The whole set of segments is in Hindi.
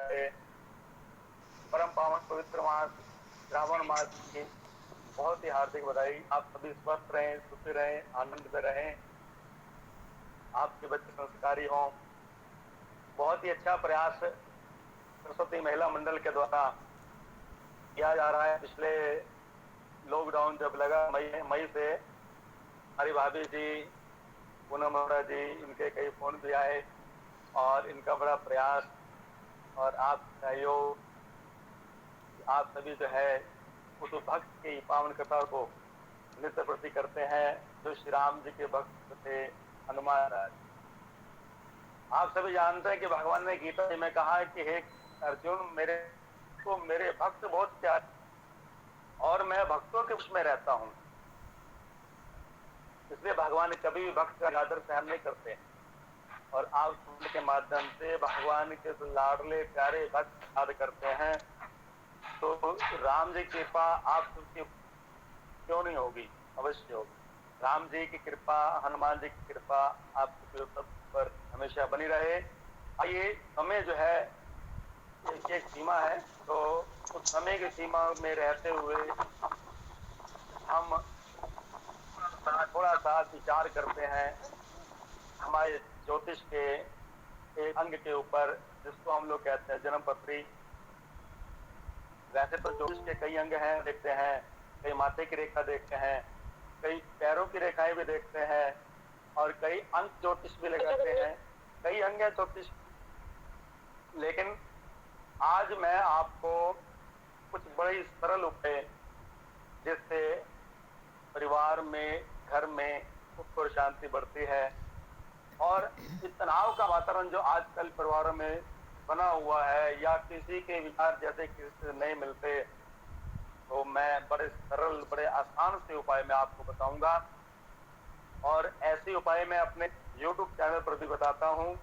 है। परम पावन पवित्र मास श्रावण मास की बहुत ही हार्दिक बधाई। आप सभी स्वस्थ रहें, सुखी रहें, आनंद में रहें, आपके बच्चे संस्कारी हों। बहुत ही अच्छा प्रयास सरस्वती महिला मंडल के द्वारा किया जा रहा है। पिछले लॉकडाउन जब लगा मई से हमारी भाभी जी, पूनम अरोड़ा जी, इनके कई फोन भी आए और इनका बड़ा प्रयास और आप सहयोग, आप सभी जो है उस भक्त की पावन कथा को नित्य प्रति करते हैं जो श्री राम जी के भक्त थे, हनुमान राज। आप सभी जानते हैं कि भगवान ने गीता जी में कहा है कि हे अर्जुन, मेरे भक्त बहुत प्यारे और मैं भक्तों के बीच में रहता हूं। इसलिए भगवान कभी भी भक्त का आदर सहन नहीं करते और आप सुनने के माध्यम से भगवान के लाडले प्यारे भक्त याद करते हैं तो राम जी की कृपा आप सबकी क्यों नहीं होगी, अवश्य होगी। राम जी की कृपा, हनुमान जी की कृपा आपके सब पर हमेशा बनी रहे। आइए, समय जो है एक सीमा है, तो उस समय की सीमा में रहते हुए हम थोड़ा सा विचार करते हैं हमारे ज्योतिष के एक अंग के ऊपर, जिसको हम लोग कहते हैं जन्म पत्री। वैसे तो ज्योतिष के कई अंग हैं, देखते हैं, कई माथे की रेखा देखते हैं, कई पैरों की रेखाएं भी देखते हैं और कई अंक ज्योतिष भी लगाते हैं, कई अंग है ज्योतिष। लेकिन आज मैं आपको कुछ बड़े सरल उपाय जिससे परिवार में, घर में सुख और शांति बढ़ती है और इस तनाव का वातावरण जो आजकल परिवारों में बना हुआ है या किसी के विचार जैसे किसी से नहीं मिलते, तो मैं बड़े सरल, बड़े आसान से उपाय मैं आपको बताऊंगा और ऐसे उपाय मैं अपने YouTube चैनल पर भी बताता हूं।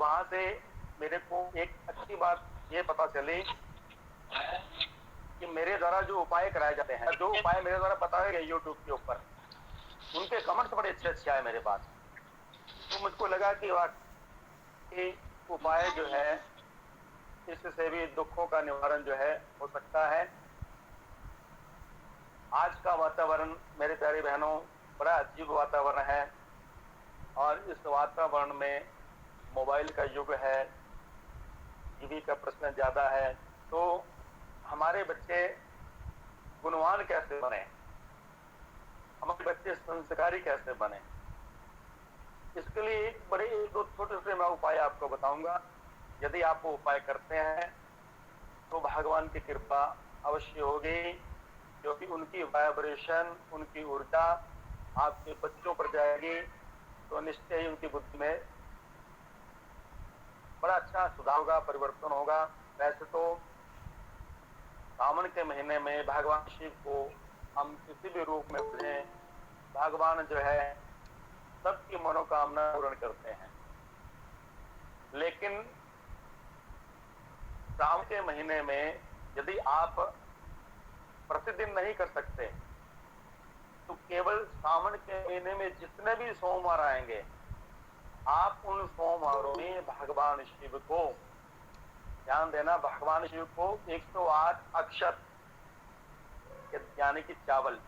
वहां से मेरे को एक अच्छी बात ये पता चली कि मेरे द्वारा जो उपाय कराए जाते हैं, जो उपाय मेरे द्वारा बताए गए YouTube के ऊपर, उनके कमेंट्स बड़े अच्छे आए मेरे पास। तो मुझको लगा कि वाकई उपाय जो है इससे भी दुखों का निवारण जो है हो सकता है। आज का वातावरण मेरे प्यारे बहनों बड़ा अजीब वातावरण है और इस वातावरण में मोबाइल का युग है, टीवी का प्रश्न ज्यादा है। तो हमारे बच्चे गुणवान कैसे बने, हमारे बच्चे संस्कारी कैसे बने, इसके लिए एक बड़े दो छोटे से मैं उपाय आपको बताऊंगा। यदि आप वो उपाय करते हैं तो भगवान की कृपा अवश्य होगी, क्योंकि उनकी वाइब्रेशन, उनकी ऊर्जा आपके बच्चों पर जाएगी तो निश्चय ही उनकी बुद्धि में बड़ा अच्छा सुधार होगा, परिवर्तन होगा। वैसे तो सावन के महीने में भगवान शिव को हम किसी भी रूप में पूजें, भगवान जो है सबकी मनोकामना पूर्ण करते हैं। लेकिन सावन के महीने में यदि आप प्रतिदिन नहीं कर सकते तो केवल सावन के महीने में जितने भी सोमवार आएंगे, आप उन सोमवारों में भगवान शिव को, ध्यान देना, भगवान शिव को 108 अक्षत यानी कि चावल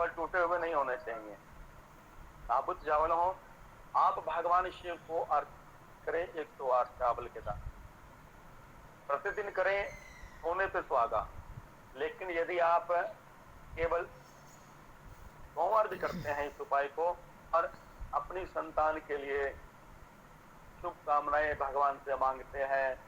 टूटे हुए नहीं होने चाहिए, साबुत चावल हो, आप भगवान शिव को अर्पित करें 108 चावल के दान। प्रतिदिन करें, सोने पे सुहागा। लेकिन यदि आप केवल सोमवार भी करते हैं इस उपाय को और अपनी संतान के लिए शुभकामनाएं भगवान से मांगते हैं,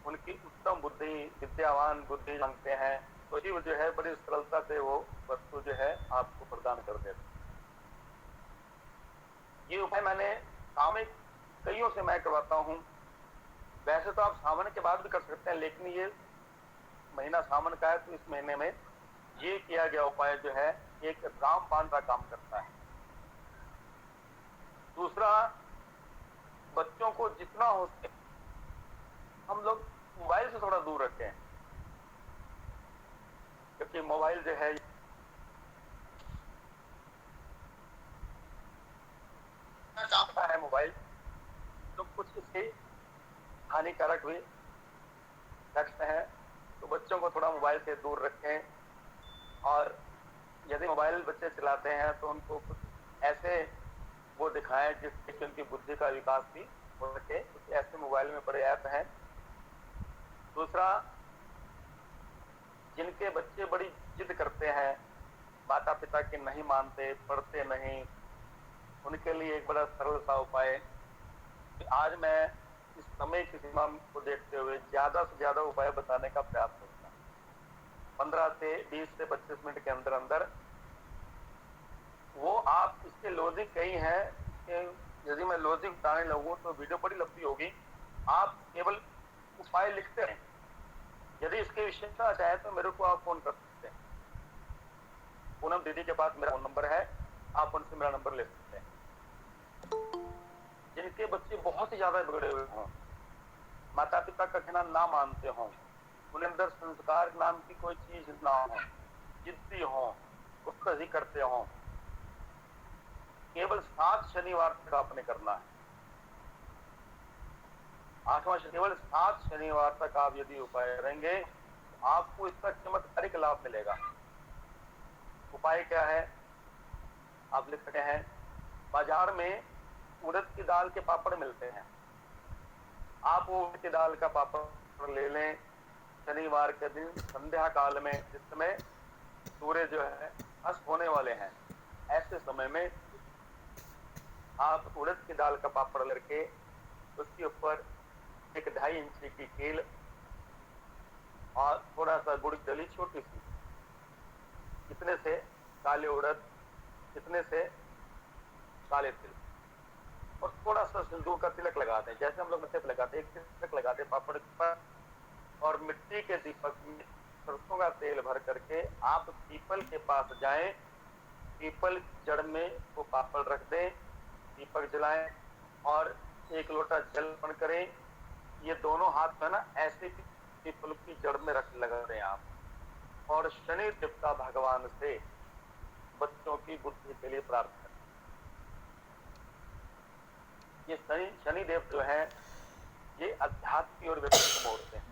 उनकी उत्तम बुद्धि, विद्यावान बुद्धि मांगते हैं, तो शिव जो है बड़ी सरलता से वो वस्तु जो है आपको प्रदान कर देते। ये उपाय मैंने सामूहिक कईयों से मैं करवाता हूँ। वैसे तो आप सावन के बाद भी कर सकते हैं, लेकिन ये महीना सावन का है तो इस महीने में ये किया गया उपाय जो है एक रामबाण का काम करता है। दूसरा, बच्चों को जितना हो सके हम लोग मोबाइल से थोड़ा दूर रखें, क्योंकि मोबाइल जो है मोबाइल तो कुछ इसके हानि हानिकारक भी टेक्स्ट हैं, तो बच्चों को थोड़ा मोबाइल से दूर रखें। और यदि मोबाइल बच्चे चलाते हैं तो उनको कुछ ऐसे वो दिखाएं जिससे उनकी बुद्धि का विकास भी हो सके। कुछ ऐसे मोबाइल में बड़े ऐप हैं। दूसरा, जिनके बच्चे बड़ी जिद करते हैं, माता पिता के नहीं मानते, पढ़ते नहीं, उनके लिए एक बड़ा सरल सा उपाय कि आज मैं इस समय की सीमा को देखते हुए ज्यादा से ज्यादा उपाय बताने का प्रयास करूंगा। 15 से 20 से 25 मिनट के अंदर अंदर वो आप इसके लॉजिक कई हैं। यदि मैं लॉजिक बताने लगूं तो वीडियो बड़ी लंबी होगी। आप केवल उपाय लिखते हैं। यदि इसके विशेषता चाहे तो मेरे को आप फोन कर सकते हैं। पूनम दीदी के पास मेरा फोन नंबर है, आप उनसे मेरा नंबर ले सकते हैं। जिनके बच्चे बहुत ही ज्यादा बिगड़े हुए हों, माता पिता का कहना ना मानते हों, उन्हें अंदर संस्कार नाम की कोई चीज ना हो, जिद्दी हो, उसको ही करते हों, केवल 7 शनिवार तक आपने करना है। 8वां केवल 7 शनिवार तक आप यदि उपाय करेंगे तो आपको इसका चमत्कारिक लाभ मिलेगा। उपाय क्या है आप लिख सकते हैं। बाजार में उड़द की दाल के पापड़ मिलते हैं। आप वो उड़द की दाल का पापड़ ले लें। शनिवार के दिन संध्या काल में, जिस समय सूर्य जो है अस्त होने वाले हैं, ऐसे समय में आप उड़द की दाल का पापड़ लेके उसके ऊपर 1.5 इंच की कील और थोड़ा सा गुड़ की डली छोटी सी, इतने से काले उड़द, इतने से काले तिल, और थोड़ा सा सिंदूर का तिलक लगाते हैं, जैसे हम लोग मत्थे पे लगाते हैं, एक तिलक लगाते हैं पापड़ पर। और मिट्टी के दीपक में सरसों का तेल भर करके आप पीपल के पास जाएं, पीपल जड़ में वो पापड़ रख दें, दीपक जलाएं और 1 लोटा जल अर्पण करें। ये दोनों हाथ में ना ऐसे पीपल की जड़ में रख लगा दें आप, और शनि देवता भगवान से बच्चों की बुद्धि के लिए प्रार्थना करें। ये शनि देव जो है ये अध्यात्म की ओर व्यक्ति को मोड़ते हैं।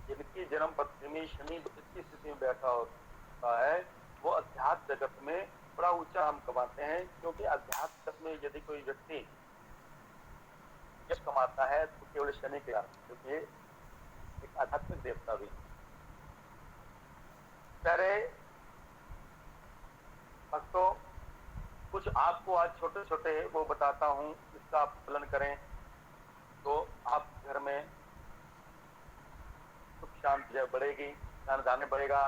जिनकी जन्म पत्री में शनि जिसकी स्थिति में बैठा होता है वो अध्यात्म जगत में बड़ा ऊंचा नाम कमाते हैं, क्योंकि अध्यात्म जगत में यदि कोई व्यक्ति यश कमाता है तो केवल शनि के कारण, क्योंकि एक आध्यात्मिक देवता भी। प्यारे भक्तों, कुछ आपको आज छोटे छोटे वो बताता हूँ, इसका आप पालन करें तो आप घर में सुख शांति बढ़ेगी, खानदान बढ़ेगा।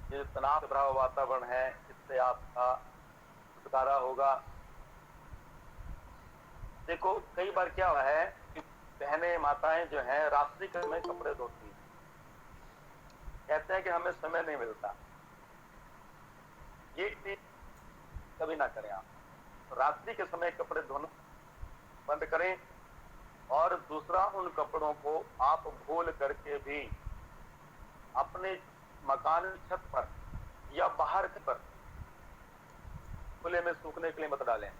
ये जो तनाव से भरा वातावरण है इससे आपका छुटकारा होगा। देखो कई बार क्या हुआ है कि बहनें माताएं जो हैं रात्रि के समय कपड़े धोती हैं, कहते हैं कि हमें समय नहीं मिलता। ये चीज कभी ना करें आप। रात्रि के समय कपड़े धोना बंद करें। और दूसरा, उन कपड़ों को आप भूल करके भी अपने मकान छत पर या बाहर पर खुले में सूखने के लिए मत डालें।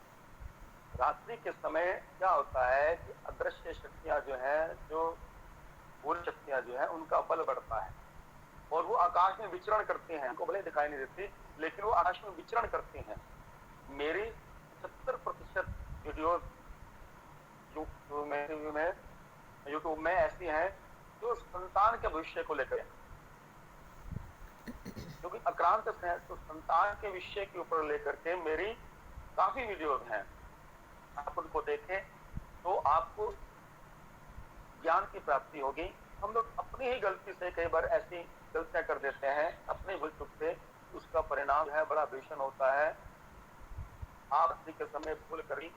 रात्रि के समय क्या होता है कि अदृश्य शक्तियां जो हैं, जो भूल शक्तियां जो हैं, उनका बल बढ़ता है और वो आकाश में विचरण करती हैं। उनको भले दिखाई नहीं देती लेकिन वो आकाश में विचरण करती हैं। मेरी 70% वीडियोस यूट्यूब में ऐसी हैं जो संतान के भविष्य को लेकर, क्योंकि आक्रांत है तो संतान के विषय के ऊपर लेकर के मेरी काफी वीडियोस हैं। आप उनको देखें तो आपको ज्ञान की प्राप्ति होगी। हम लोग अपनी ही गलती से कई बार ऐसी गलतियां कर देते हैं, अपने भूल चूक से, उसका परिणाम है बड़ा भीषण होता है। आप रात्रि के समय भूल करी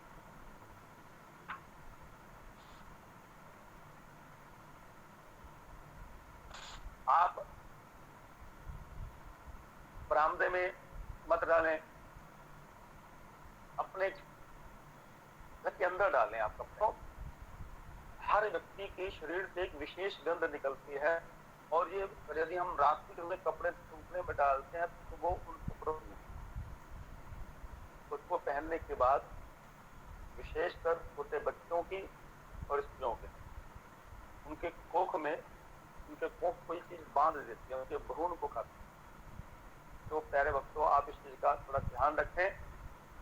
आप बरामदे में मत डालें, अपने घर के अंदर डालें। आप कपड़ों, हर व्यक्ति के शरीर से एक विशेष गंध निकलती है और ये यदि हम रात्रि में कपड़े सूखने में डालते हैं तो वो उन कपड़ों उसको पहनने के बाद विशेषकर छोटे बच्चों की और स्त्रियों के उनके कोख कोई चीज बांध देती है, उनके भ्रूण को खाती है। तो प्यारे भक्तों, आप इस चीज का थोड़ा ध्यान रखें।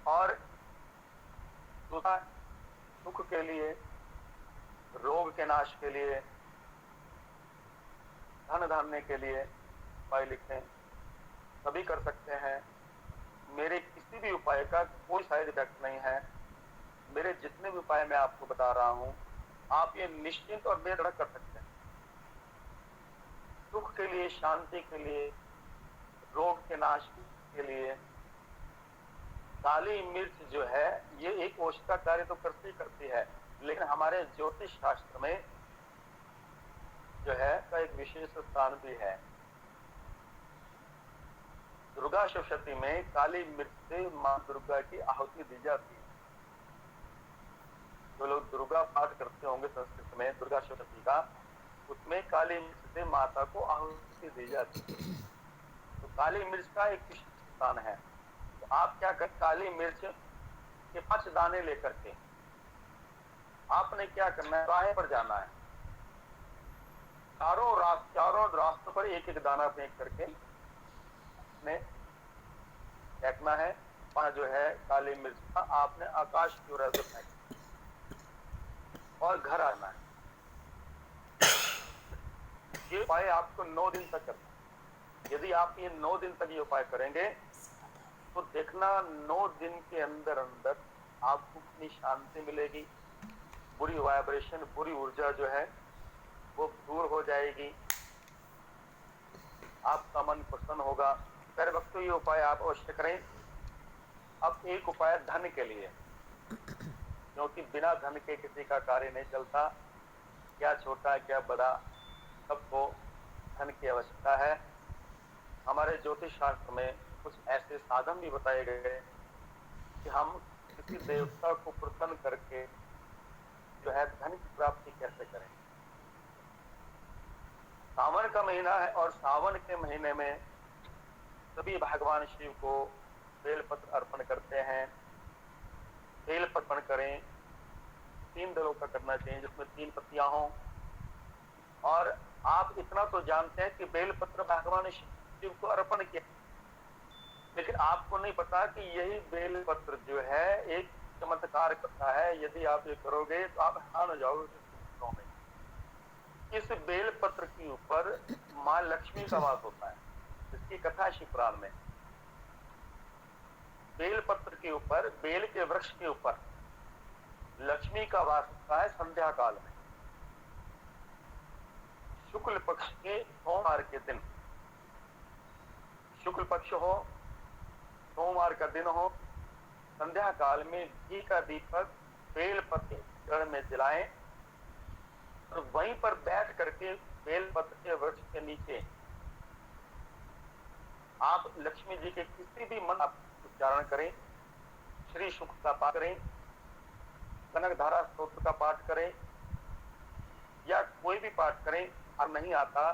और दूसरा, सुख के लिए, रोग के नाश के लिए, धन धान्य के लिए उपाय लिखें, सभी कर सकते हैं। मेरे किसी भी उपाय का कोई साइड इफेक्ट नहीं है। मेरे जितने भी उपाय मैं आपको बता रहा हूं, आप ये निश्चिंत और बेधड़क कर सकते हैं। सुख के लिए, शांति के लिए, रोग के नाश के लिए। काली मिर्च जो है ये एक औषधि कार्य तो करती है, लेकिन हमारे ज्योतिष शास्त्र में जो है का एक विशेष स्थान भी है। दुर्गा सप्तमी में काली मिर्च से मां दुर्गा की आहुति दी जाती है। जो लोग दुर्गा पाठ करते होंगे संस्कृत में दुर्गा सप्तमी का, उसमें काली मिर्च से माता को आहुति दी जाती है। तो काली मिर्च का एक विशिष्ट स्थान है। तो आप क्या कर, काली मिर्च के 5 दाने लेकर के आपने क्या करना है, राह पर जाना है। चारों रास्तों पर एक एक दाना फेंक करके ने फेंकना है। वहां जो है काली मिर्च का आपने आकाश की ओर फेंकना और घर आना है। ये उपाय आपको 9 दिन तक करना है। यदि आप ये 9 दिन तक ये उपाय करेंगे तो देखना 9 दिन के अंदर अंदर आपको कितनी शांति मिलेगी। बुरी वाइब्रेशन, बुरी ऊर्जा जो है वो दूर हो जाएगी। आपका मन प्रसन्न होगा। प्यारे भक्तों, ये उपाय आप अवश्य करें। अब एक उपाय धन के लिए, क्योंकि बिना धन के किसी का कार्य नहीं चलता। क्या छोटा क्या बड़ा, सबको धन की आवश्यकता है। हमारे ज्योतिष शास्त्र में कुछ ऐसे साधन भी बताए गए कि हम किसी देवता को प्रसन्न करके जो है धन की प्राप्ति कैसे करें। सावन का महीना है और सावन के महीने में सभी भगवान शिव को बेलपत्र अर्पण करते हैं। बेलपत्र अर्पण करें, 3 दलों का करना चाहिए जिसमें 3 पत्तियां हों। और आप इतना तो जानते हैं कि बेलपत्र भगवान शिव को अर्पण किया, लेकिन आपको नहीं पता कि यही बेलपत्र जो है एक चमत्कार करता है। यदि आप ये करोगे तो आप हैरान हो जाओगे। इस बेलपत्र के ऊपर मां लक्ष्मी का वास होता है, इसकी कथा शिव पुराण में। बेलपत्र के ऊपर, बेल के वृक्ष के ऊपर लक्ष्मी का वास होता है संध्या काल में। शुक्ल पक्ष के सोमवार के दिन, शुक्ल पक्ष हो, सोमवार का दिन हो, संध्या काल में घी का दीपक बेलपत्र जड़ में जलाएं और वहीं पर बैठ करके बेलपत्र के वृक्ष के नीचे आप लक्ष्मी जी के किसी भी मंत्र उच्चारण करें। श्री शुक का पाठ करें, कनक धारा स्तोत्र का पाठ करें, या कोई भी पाठ करें। और नहीं आता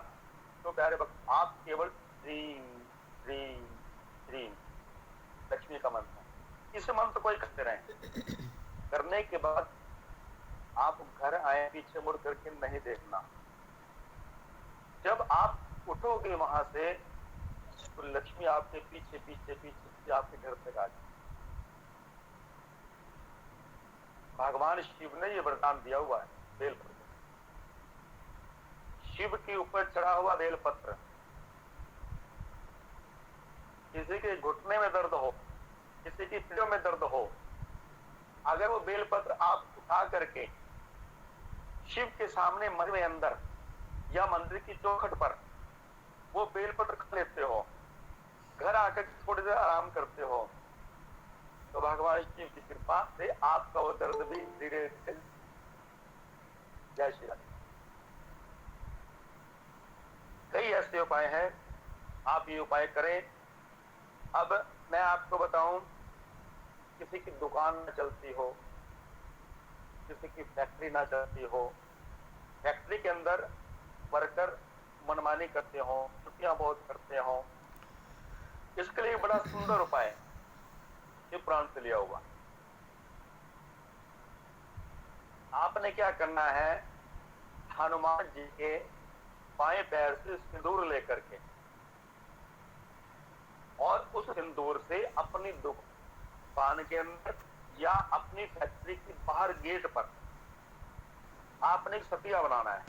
तो प्यारे भक्त आप केवल ह्रीं ह्रीं ह्रीं लक्ष्मी का मंत्र, इस मंत्र को ही करते रहें। करने के बाद आप घर आए, पीछे मुड़ करके नहीं देखना। जब आप उठोगे वहां से तो लक्ष्मी आपके पीछे पीछे पीछे आपके घर तक आ जाए। भगवान शिव ने ये वरदान दिया हुआ है। बेलपत्र, शिव के ऊपर चढ़ा हुआ बेलपत्र, किसी के घुटने में दर्द हो, किसी की पीढ़ों में दर्द हो, अगर वो बेलपत्र आप उठा करके शिव के सामने मंदिर में अंदर या मंदिर की चौखट पर वो बेलपत्र खा लेते हो, घर आकर थोड़ी देर आराम करते हो, तो भगवान शिव की कृपा से आपका वो दर्द भी धीरे धीरे। जय श्री राम। कई ऐसे उपाय हैं, आप ये उपाय करें। अब मैं आपको बताऊं, किसी की दुकान न चलती हो, किसी की फैक्ट्री ना चलती हो, फैक्ट्री के अंदर वर्कर मनमानी करते हो, छुट्टियां बहुत करते हो, इसके लिए बड़ा सुंदर उपाय ये पुराण से लिया हुआ। आपने क्या करना है, हनुमान जी के बाएं पैर से सिंदूर लेकर के और उस सिंदूर से अपनी दुकान के अंदर या अपनी फैक्ट्री के बाहर गेट पर आपने एक सतिया बनाना है।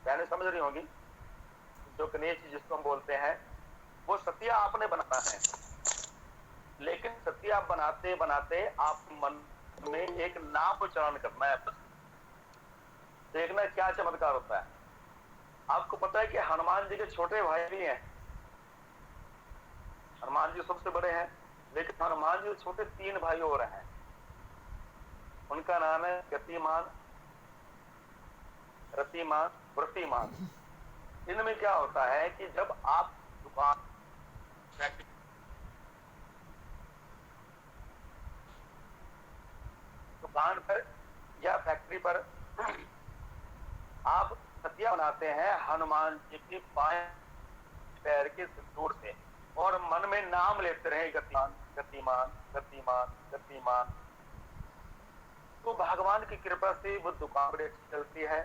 मैंने समझ रही होगी, जो गणेश जी जिसको हम बोलते हैं, वो सतिया आपने बनाना है। लेकिन सतिया बनाते बनाते आप मन में एक नाम उच्चारण करना है। देखना क्या चमत्कार होता है। आपको पता है कि हनुमान जी के छोटे भाई भी हैं। हनुमान जी सबसे बड़े हैं, लेकिन हनुमान जी के छोटे 3 भाई और हैं। उनका नाम है गतिमान, रतिमान, व्रतिमान। इनमें क्या होता है कि जब आप दुकान पर या फैक्ट्री पर आप सतिया बनाते हैं हनुमान जी की बाएं पैर के सिंदूर से और मन में नाम लेते रहे गतिमान गतिमान गतिमान गतिमान, तो भगवान की कृपा से वो दुकान बड़ी अच्छी चलती है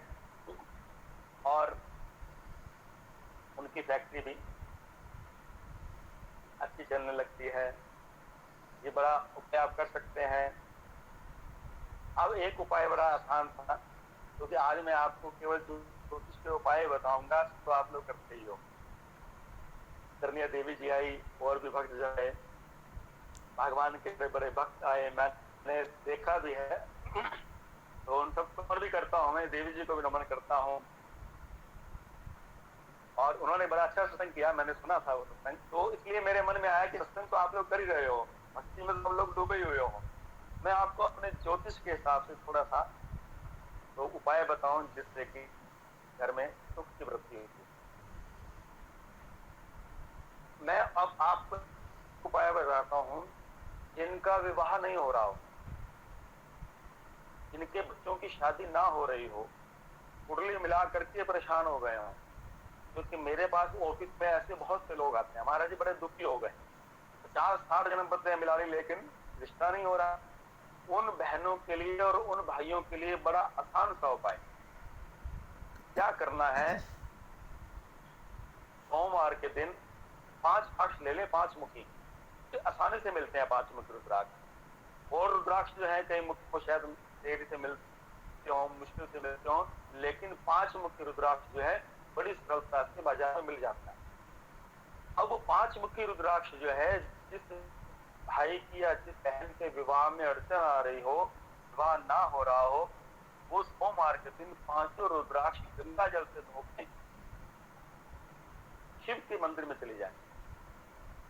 और उनकी फैक्ट्री भी अच्छी चलने लगती है। ये बड़ा उपाय आप कर सकते हैं। अब एक उपाय बड़ा आसान था, क्योंकि आज मैं आपको केवल ज्योतिष के उपाय बताऊंगा, तो आप लोग करते ही हो। करनिया देवी जी आई और भी भक्त जो है, भगवान के बड़े बड़े भक्त आए, मैंने देखा भी है, तो उन सबको और भी करता हूँ। मैं देवी जी को भी नमन करता हूँ। और उन्होंने बड़ा अच्छा सत्संग किया, मैंने सुना था वो सत्संग, तो इसलिए मेरे मन में आया कि सत्संग तो आप लोग कर ही रहे हो, भक्ति में सब लोग डूबे हुए हो। मैं आपको अपने ज्योतिष के हिसाब से थोड़ा सा तो उपाय बताऊं, जिससे कि घर में सुख की वृद्धि होगी। मैं अब आपको उपाय बताता हूं, जिनका विवाह नहीं हो रहा हो, जिनके बच्चों की शादी ना हो रही हो, कुंडली मिला करके परेशान हो गए हो। क्योंकि मेरे पास ऑफिस में ऐसे बहुत से लोग आते हैं, महाराज जी बड़े दुखी हो गए, 50-60 जन्म पत्र मिला रही, लेकिन रिश्ता नहीं हो रहा। उन बहनों के लिए और उन भाइयों के लिए बड़ा आसान सा उपाय क्या करना है। सोमवार के दिन 5 अक्ष ले ले, 5 मुखी, आसानी से मिलते हैं 5 मुखी रुद्राक्ष। और रुद्राक्ष जो है कई मुखी को शायद देरी से मिलते हो, मुश्किल से मिलते हो, लेकिन 5 मुखी रुद्राक्ष जो है बड़ी सरलता से बाजार में मिल जाता है। अब वो 5 मुखी रुद्राक्ष जो है, जिस भाई की या जिस बहन के विवाह में अड़चन आ रही हो, विवाह ना हो रहा हो, वो सोमवार के दिन 5 रुद्राक्ष गंगा जल से धो के शिव के मंदिर में चले जाए।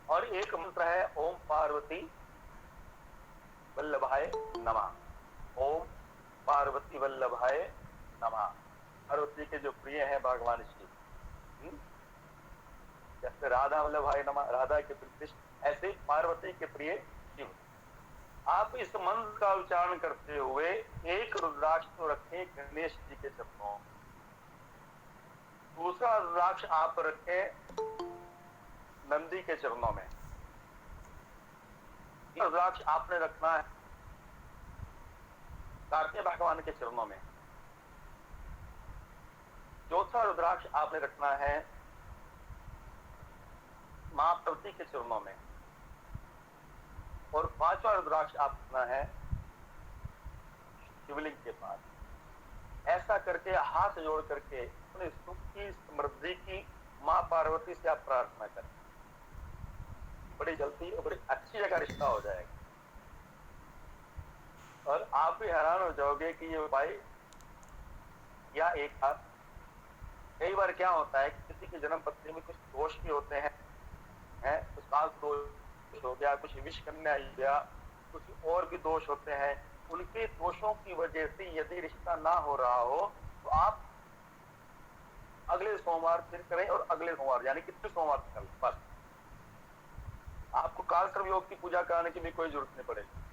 और एक मंत्र है, ओम पार्वती वल्लभाय नमः, ओम पार्वती वल्लभाय नमः। पार्वती के जो प्रिय है भगवान शिव, जैसे राधा वल्लभाय नमः, राधा के प्रिय, ऐसे पार्वती के प्रिय शिव। आप इस मंत्र का उच्चारण करते हुए एक रुद्राक्ष तो रखें गणेश जी के चरणों, दूसरा रुद्राक्ष आप रखें नंदी के चरणों में, रुद्राक्ष आपने रखना है कार्तिक भगवान के चरणों में, चौथा रुद्राक्ष आपने रखना है मां पार्वती के चरणों में, और 5वां रुद्राक्ष आप रखना है शिवलिंग के पास। ऐसा करके हाथ जोड़ करके अपने सुख की, समृद्धि की मां पार्वती से आप प्रार्थना करें। बड़ी जल्दी और बड़ी अच्छी जगह रिश्ता हो जाएगा। और आप भी हैरान हो जाओगे कि ये उपाय या एक बात, कई बार क्या होता है कि किसी की जन्म पत्री में कुछ दोष भी होते हैं, कुछ काल दोष हो गया, कुछ विष कन्या हो गया, कुछ और भी दोष होते हैं। उनके दोषों की वजह से यदि रिश्ता ना हो रहा हो, तो आप अगले सोमवार फिर करें, और अगले सोमवार यानी कितने सोमवार करें, बस आपको कालसर्प योग की पूजा कराने की भी कोई जरूरत नहीं पड़ेगी,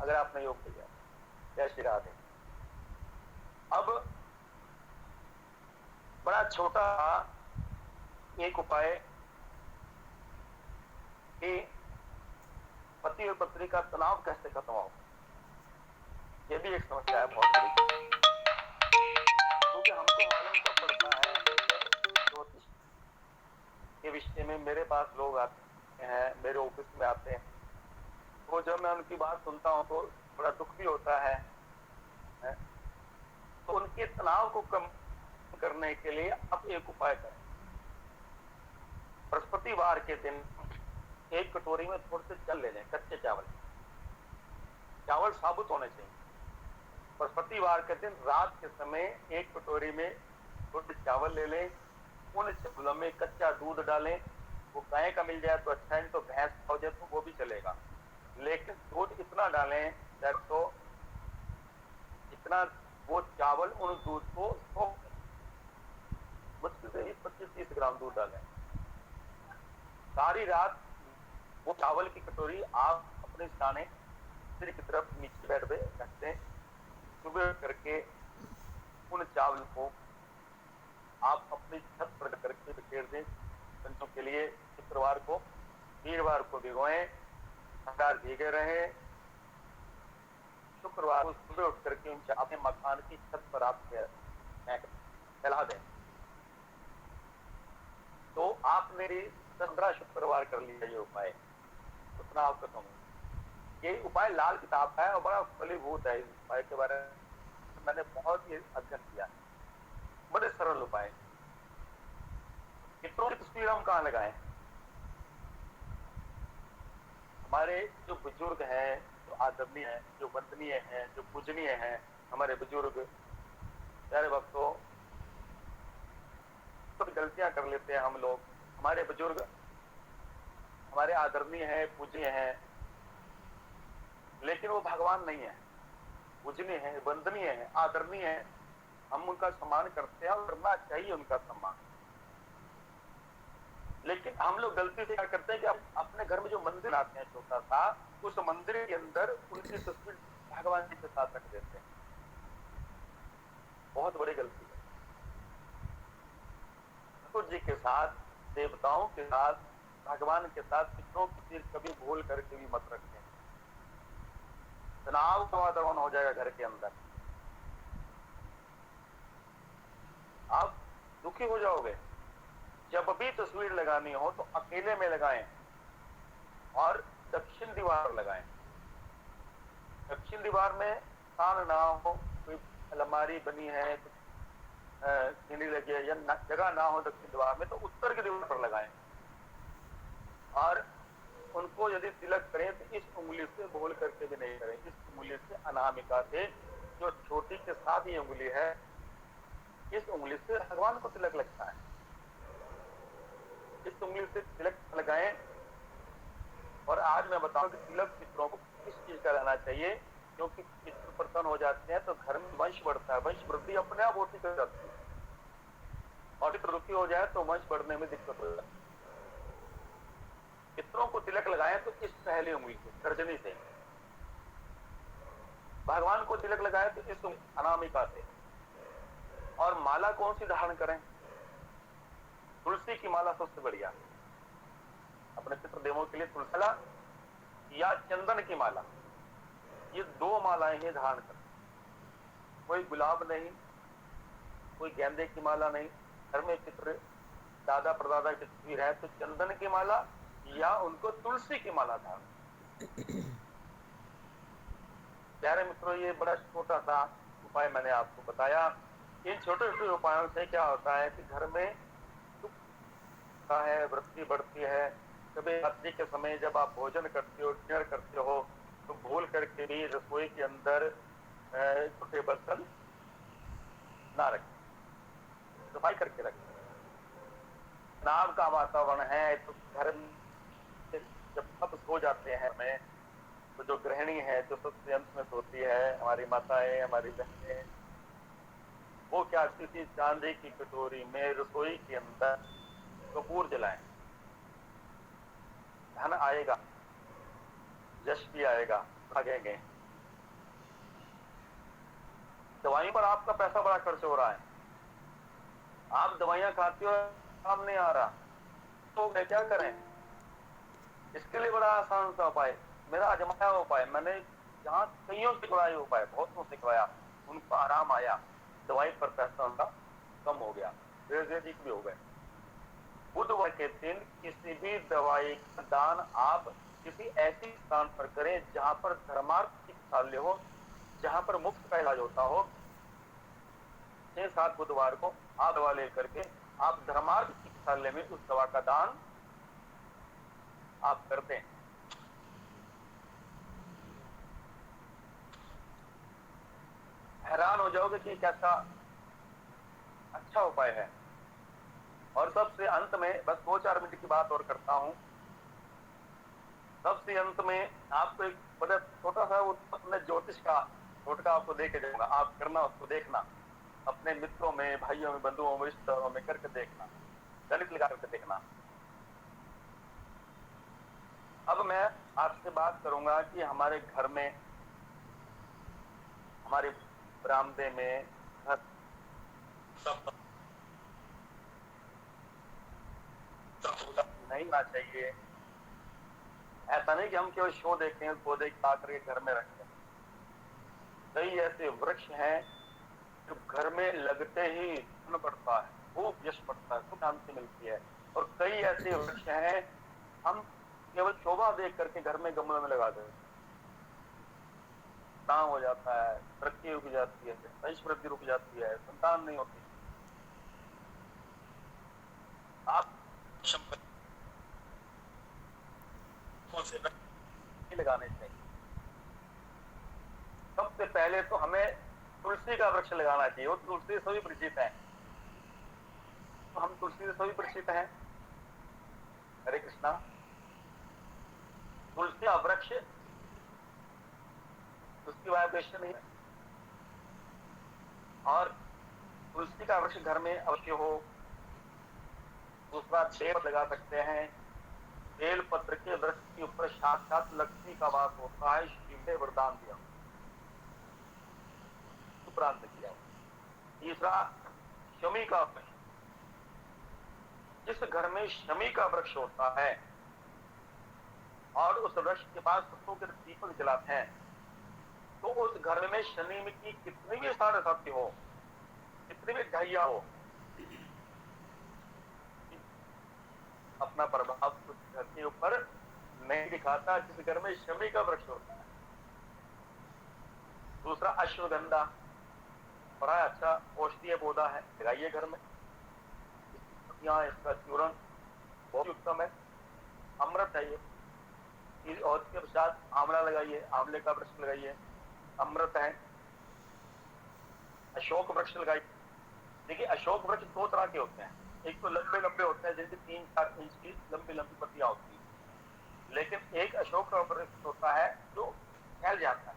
अगर आपने योग किया। जय श्री राधे। अब बड़ा छोटा एक उपाय कि पति और पत्नी का तनाव कैसे खत्म हो, यह भी एक समस्या है बहुत बड़ी। में मेरे पास लोग आते हैं, मेरे ऑफिस में आते हैं, तो जब मैं उनकी बात सुनता हूँ तो बड़ा दुख भी होता है। तो उनके तनाव को कम करने के लिए आप एक उपाय करें। बृहस्पतिवार के दिन एक कटोरी में थोड़े से जल ले लें, कच्चे चावल, चावल साबुत होने चाहिए। बृहस्पतिवार के दिन रात के समय एक कटोरी में थोड़े चावल ले लें, उन चावलों में कच्चा दूध डालें। वो गाय का मिल जाए तो अच्छा है, तो भैंस का हो जाए तो वो भी चलेगा, लेकिन दूध इतना डालें तो इतना वो चावल उन दूध को सोख लें। मुश्किल से 25-30 ग्राम दूध डालें। सारी रात वो चावल की कटोरी आप अपने सिर की तरफ नीचे बेड पे रखते हैं। सुबह करके उन चावल को आप अपनी छत पर करके बिखेर दें घंटों के लिए। शुक्रवार को, वीरवार को भिगोएं, भंडार भीगे रहे। शुक्रवार को सुबह उठ करके उन अपने मकान की छत पर आप फैला दें। तो आपने 15 शुक्रवार कर लिया ये उपाय, उतना आप खत्म। ये उपाय लाल किताब का है और बड़ा फलीभूत है। इस उपाय के बारे में मैंने बहुत ही अध्ययन किया, बड़े सरल उपाय। चित्रों की तस्वीर हम कहाँ लगाएं? हमारे जो बुजुर्ग हैं, जो आदरणीय हैं, जो वंदनीय हैं, जो पूजनीय हैं, हमारे बुजुर्ग प्यारे भक्तों, कुछ गलतियां कर लेते हैं हम लोग। हमारे बुजुर्ग हमारे आदरणीय हैं, पूजनीय हैं, लेकिन वो भगवान नहीं है। पूजनीय है, वंदनीय है, आदरणीय है, हम उनका सम्मान करते हैं और करना चाहिए उनका सम्मान। लेकिन हम लोग गलती से क्या करते हैं कि हम अपने घर में जो मंदिर आते हैं छोटा सा, उस मंदिर के अंदर उनकी तस्वीर भगवान जी के साथ रख देते हैं। बहुत बड़ी गलती है। ठाकुर जी के साथ, देवताओं के साथ, भगवान के साथ पितरों की चीज कभी भूल करके भी मत रखें। तनाव का वातावरण हो जाएगा घर के अंदर, आप दुखी हो जाओगे। जब भी तस्वीर लगानी हो तो अकेले में लगाएं और दक्षिण दीवार लगाएं। दक्षिण दीवार में स्थान ना हो, कोई अलमारी बनी है, सीढ़ी लगी है या जगह ना हो दक्षिण दीवार में, तो उत्तर की दीवार पर लगाएं। और उनको यदि तिलक करें तो इस उंगली से भूल करके भी नहीं करें, इस उंगली से अनामिका से, जो छोटी के साथ ये उंगली है, इस उंगली से भगवान को तिलक लगता है। इस उंगली से तिलक लगाएं। और आज मैं बताऊं कि तिलक पितरों को किस चीज का रहना चाहिए, क्योंकि पितृ प्रसन्न हो जाते हैं तो घर में वंश बढ़ता है, वंश वृद्धि अपने आप होती कर जाती है। और पितृ दुखी हो जाए तो वंश बढ़ने में दिक्कत हो जाती है। पितरों को तिलक लगाएं तो इस पहली उंगली से, तर्जनी से। भगवान को तिलक लगाएं तो इस अनामिका से। और माला कौन सी धारण करें? तुलसी की माला सबसे बढ़िया, अपने पितृदेवों के लिए तुलसी माला या चंदन की माला, ये दो मालाएं ही धारण करें। कोई गुलाब नहीं, कोई गेंदे की माला नहीं। घर में पितृ दादा परदादा की तस्वीर है तो चंदन की माला या उनको तुलसी की माला धारण। प्यारे मित्रों, ये बड़ा छोटा सा उपाय मैंने आपको बताया। इन छोटे छोटे उपायों से क्या होता है कि घर में सुख है, वृद्धि बढ़ती है। कभी रात्रि के समय जब आप भोजन करते हो, डिनर करते हो, तो भूल करके भी रसोई के अंदर छोटे बर्तन ना रखें, सफाई करके रखें। तनाव का वातावरण है तो घर में जब सब सो जाते हैं हमें, तो जो गृहिणी है, जो सबसे अंत में सोती है, हमारी माताएं, हमारी बहनें, वो क्या किसी चांदी की कटोरी में रसोई के अंदर कपूर जलाएं। धन आएगा, यश भी आएगा, भागेंगे। दवाई पर आपका पैसा बड़ा खर्च हो रहा है, आप दवाइयां खाते हो, काम नहीं आ रहा, तो मैं क्या करें? इसके लिए बड़ा आसान सा उपाय, मेरा आजमाया उपाय, मैंने जहाँ कईयों से सिखवाया उपाय, बहुतों से सिखवाया, उनको आराम आया, दवाई पर पैसा उनका कम हो गया, धीरे धीरे ठीक भी हो गए। बुधवार के दिन किसी भी दवाई का दान आप किसी ऐसी स्थान पर करें जहां पर धर्मार्थ चिकित्सालय हो, जहां पर मुफ्त का इलाज होता हो। 6-7 बुधवार को आप दवा लेकर के आप धर्मार्थ चिकित्सालय में उस दवा का दान आप कर दें। हैरान हो जाओगे कि कैसा अच्छा उपाय है। और सबसे अंत में बस 2-4 मिनट की बात और करता हूं। सबसे अंत में आपको एक बड़ा छोटा सा वो अपने ज्योतिष का टोटका आपको दे के जाऊंगा, आप करना, उसको देखना, अपने मित्रों में, भाइयों में, बंधुओं में, रिश्तेदारों में करके देखना, गणित लगा करके देखना। अब मैं आपसे बात करूंगा कि हमारे घर में, हमारे बरामदे में घर नहीं होना चाहिए। ऐसा नहीं कि हम केवल शो देखते हैं, पौधे ला करके घर में रखते हैं। कई ऐसे वृक्ष हैं जो घर में लगते ही धन बढ़ता है, खूब यश बढ़ता है, खूब शांति मिलती है। और कई ऐसे वृक्ष हैं हम केवल शोभा देख करके घर में गमलों में लगा देते, काम हो जाता है, तरक्की रुक जाती है, वंश वृद्धि रुक जाती है, संतान नहीं होती। आप लगाने चाहिए। सबसे पहले तो हमें तुलसी का वृक्ष लगाना चाहिए। वो तुलसी से सभी परिचित है, तो हम तुलसी से सभी परिचित हैं। हरे कृष्णा। तुलसी का वृक्ष, उसकी वाइब्रेशन है, और तुलसी का वृक्ष घर में अवश्य हो। दूसरा, बेल लगा सकते हैं। बेल पत्र के वृक्ष के ऊपर साक्षात लक्ष्मी का वास होता है, शिव ने वरदान दिया, उपरांत किया। तीसरा, शमी का वृक्ष। जिस घर में शमी का वृक्ष होता है और उस वृक्ष के पास पत्तों के दीपक जलाते हैं, तो उस घर में शनि में की कितनी भी साढ़े साथी हो, कितनी भी ढैया हो, अपना प्रभाव उस घर के ऊपर नहीं दिखाता जिस घर में शमी का वृक्ष होता है। दूसरा, अश्वगंधा, बड़ा अच्छा औषधीय पौधा है, लगाइए घर में। इसका चूर्ण बहुत उत्तम है, अमृत है ये। और इसके पश्चात आंवला लगाइए, आंवले का वृक्ष लगाइए, अमृत है। अशोक वृक्ष लगाइए। देखिए, अशोक वृक्ष 2 तरह के होते हैं। एक तो लंबे लंबे होते हैं, जिनकी 3-4 इंच की लंबी लंबी पत्तियां होती है। लेकिन एक अशोक का वृक्ष होता है जो फैल जाता है,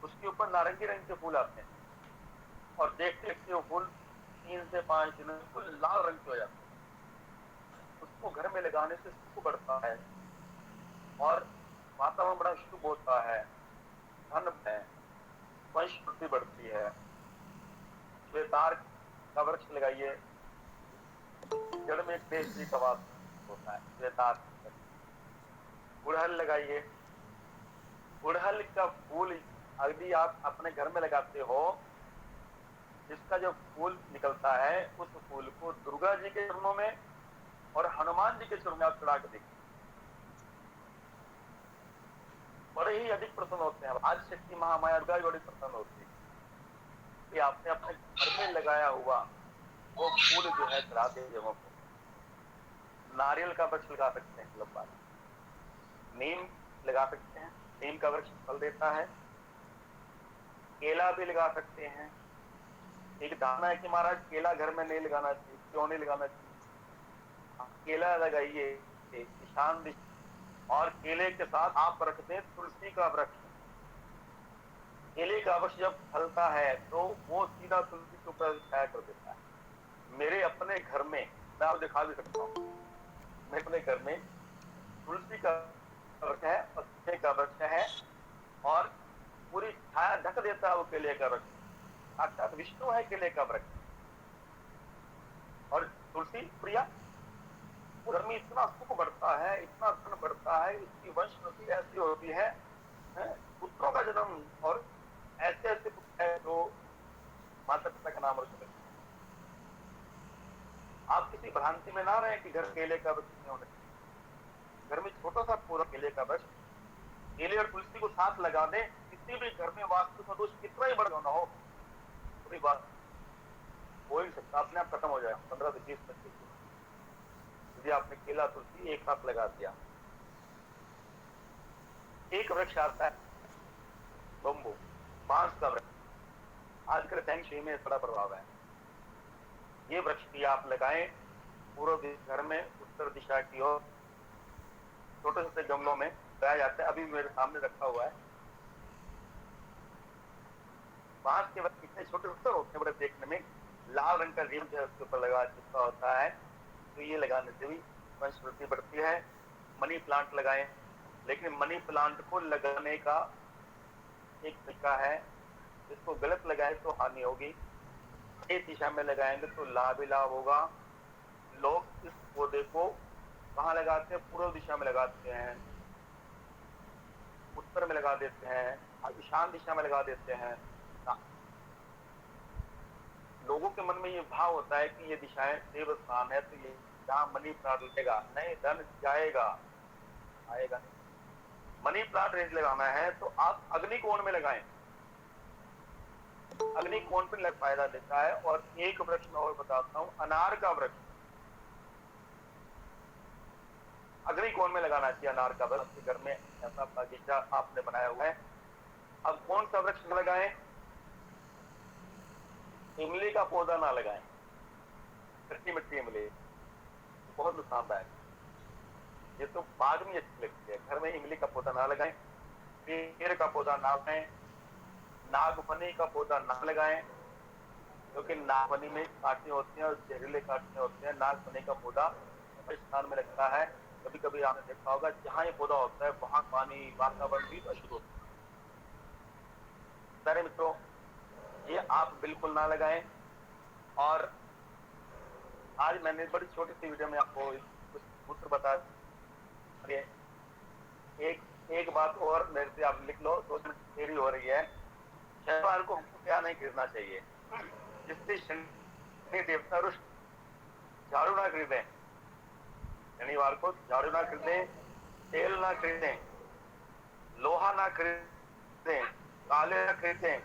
उसके ऊपर नारंगी रंग के फूल आते हैं, और देखते देखते वो फूल 3 से 5 दिन में फूल लाल रंग के हो जाते हैं। उसको घर में लगाने से सुख बढ़ता है और वातावरण बड़ा शुभ होता है, धन है, वंश वृद्धि बढ़ती है। श्वेतार का वृक्ष लगाइए, जड़ में एक देशी का वास होता है, श्वेतार। गुड़हल लगाइए। गुड़हल का फूल यदि आप अपने घर में लगाते हो, इसका जो फूल निकलता है, उस फूल को दुर्गा जी के चरणों में और हनुमान जी के चरणों में आप चढ़ा के देखिए, बड़े ही अधिक प्रसन्न होते हैं। आज शक्ति महामाया दुर्गा बड़ी प्रसन्न होती है कि आपने अपने घर में लगाया हुआ वो फूल जो है चढ़ा दे जगहों को। नारियल का वृक्ष लगा सकते हैं लंबा, नीम लगा सकते हैं, नीम का वृक्ष फल देता है। केला भी लगा सकते हैं। एक धारणा है कि महाराज केला घर में नहीं लगाना चाहिए, क्यों नहीं लगाना चाहिए? केला लगाइए ईशान दिशा, और केले के साथ आप रख दें तुलसी का वृक्ष। केले का वृक्ष जब फलता है तो वो सीधा तुलसी के ऊपर छाया कर देता है। मेरे अपने घर में, मैं आपको दिखा भी सकता हूँ, मेरे अपने घर में तुलसी का वृक्ष है और केले का वृक्ष है, और पूरी छाया ढक देता है वो केले का वृक्ष। साक्षात विष्णु है केले का वृक्ष। और तुलसी प्रिया, घर में इतना सुख बढ़ता है, इतना धन बढ़ता है, इसकी वंश वृद्धि ऐसी होती है, पुत्रों का जन्म, और ऐसे ऐसे पुत्र है जो माता पिता का नाम रोशन करते हैं। आप किसी भ्रांति में ना रहें कि घर केले का वृक्ष नहीं होना चाहिए। घर में छोटा सा पूरा केले का वृक्ष, केले और तुलसी को साथ लगा दें, किसी भी घर में वास्तु का दोष कितना ही बड़ा ना हो, पूरी बात हो ही सकता, अपने आप खत्म हो जाए 15 से 20-25 दिन। यदि आपने केला तुलसी एक साथ लगा दिया। एक वृक्ष आता है बम्बू, बांस का वृक्ष, आजकल फेंग शुई में बड़ा प्रभाव है। ये वृक्ष भी आप लगाएं पूर्व घर में उत्तर दिशा की ओर, छोटे छोटे गमलों में लगाया जाता है, अभी मेरे सामने रखा हुआ है। बांस के वृक्ष इतने छोटे उत्तर होते हैं बड़े देखने में, लाल रंग का रिम जो है उसके ऊपर लगा चिपका होता है, तो ये लगाने से भी वंशवृद्धि बढ़ती है। मनी प्लांट लगाएं, लेकिन मनी प्लांट को लगाने का एक तरीका है, इसको गलत लगाए तो हानि होगी, सही दिशा में लगाएंगे तो लाभ ही लाभ होगा। लोग इस पौधे को कहाँ लगाते हैं? पूर्व दिशा में लगाते हैं, उत्तर में लगा देते हैं, ईशान दिशा में लगा देते हैं। लोगों के मन में ये भाव होता है कि ये दिशाएं देव स्थान है, तो ये जहाँ मनी प्लांट लगेगा नहीं धन जाएगा, आएगा नहीं। मनी प्लांट रेंज लगाना है तो आप अग्नि कोण में लगाएं, अग्नि कोण पर फायदा देता है। और एक वृक्ष मैं और बताता हूं, अनार का वृक्ष अग्नि कोण में लगाना चाहिए। अनार का वृक्ष आपके घर में ऐसा बगीचा आपने बनाया हुआ है, अब कौन सा वृक्ष लगाएं? इमली का पौधा ना लगाएं, खट्टी मिट्टी इमली बहुत नुकसानदायक, ये तो बाद में अच्छी लगती है। घर में इमली का पौधा ना लगाएं, पेड़ का पौधा ना लगाएं, नागफनी का पौधा ना लगाएं, क्योंकि नागफनी में कांटे होते हैं और जहरीले कांटे होते हैं। नागफनी का पौधा स्थान में लगता है, कभी कभी आपने देखा होगा जहां ये पौधा होता है वहां पानी वातावरण भी अशुद्ध होता है। सारे मित्रों, ये आप बिल्कुल ना लगाएं। और आज मैंने बड़ी छोटी सी वीडियो में आपको कुछ सूत्र बता दिए। एक बात और मेरे से आप लिख लो, 2 मिनट देरी हो रही है। शनिवार को हमको क्या नहीं खरीदना चाहिए, जिससे शनि देवता रुष्ट, झाड़ू ना खरीदें, शनिवार को झाड़ू ना खरीदें, तेल ना खरीदें, लोहा ना खरीदें, काले ना खरीदें,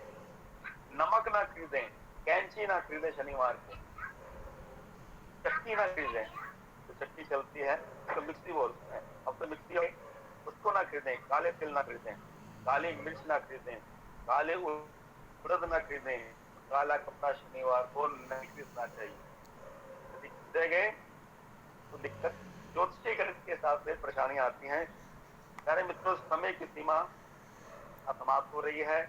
नमक ना खरीदें, कैंची ना खरीदें, शनिवार को चक्की ना खरीदें, तो चक्की चलती है तो मिक्सी बोलते हैं, अब तो मिक्सी है उसको ना खरीदें, काले तिल ना खरीदें, काली मिर्च ना खरीदें, काले उड़द ना खरीदें, काला कपड़ा शनिवार को नहीं खरीदना चाहिए। यदि खरीदेंगे तो दिक्कत ज्योतिषीय गणित के हिसाब से परेशानियां आती हैं। सारे मित्रों, समय की सीमा अब समाप्त हो रही है।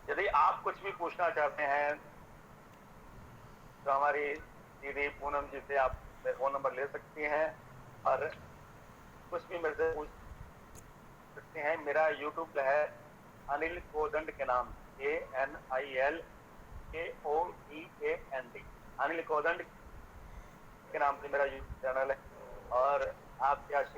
यदि आप कुछ भी पूछना चाहते हैं तो हमारी दीदी पूनम जी से आप फोन नंबर ले सकती हैं और कुछ भी मेरे से पूछ सकते हैं। मेरा यूट्यूब है अनिल कोदंड के नाम, ANILKOEAND, अनिल कोदंड के नाम से मेरा यूट्यूब चैनल है। और आपके आशीर्वाद